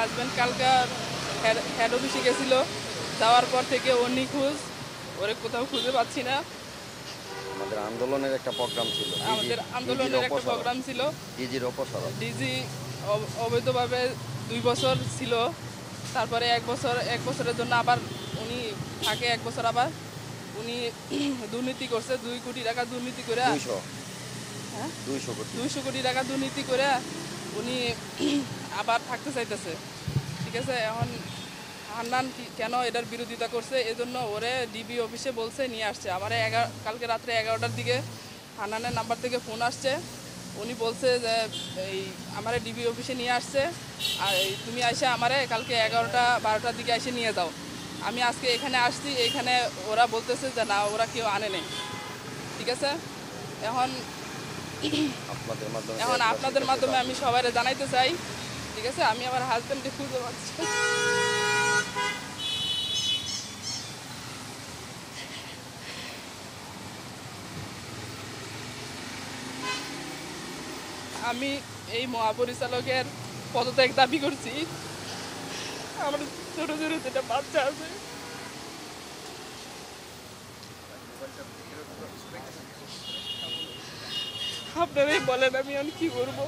Husband কালকে head অফিসে গেছিল, যাওয়ার পর থেকে ও নিখোঁজ, ওরে কোথাও খুঁজে পাচ্ছি না। আমাদের আন্দোলনের একটা প্রোগ্রাম ছিল, আমাদের আন্দোলনের একটা প্রোগ্রাম ছিল, ডিজির অপসারণ। ডিজি অবৈধভাবে 2 বছর ছিল, তারপরে এক বছরের জন্য আবার উনি থাকে 1 বছর, আবার উনি দুর্নীতি করছে, 2 কোটি টাকা দুর্নীতি করে। 200 হ্যাঁ, 200 কোটি। 200 কোটি টাকা দুর্নীতি করে উনি আবার থাকতে চাইতেছে। ঠিক আছে, এখন হান্নান কেন এটার বিরোধিতা করছে, এজন্য ওরে ডিবি অফিসে বলছে নিয়ে আসছে। আমার কালকে রাত্রে 11টার দিকে হান্নানের নাম্বার থেকে ফোন আসছে, উনি বলছে যে এই আমারে ডিবি অফিসে নিয়ে আসছে, আর তুমি এসে আমারে কালকে 11টা 12টার দিকে এসে নিয়ে যাও। আমি আজকে এখানে আসছি, এইখানে ওরা বলতেছে যে না, ওরা কেউ আনে নেই। ঠিক আছে, এখন আপনাদের মাধ্যমে আমি সবাই জানাইতে চাই। ঠিক আছে, আমি আমার হাজব্যান্ডকে খুঁজে পাচ্ছি। আমি এই মহাপরিচালকের পদত্যাগ দাবি করছি। আমার ছোট ছোট যেটা বাচ্চা আছে, আপনারাই বলেন আমি কি করবো।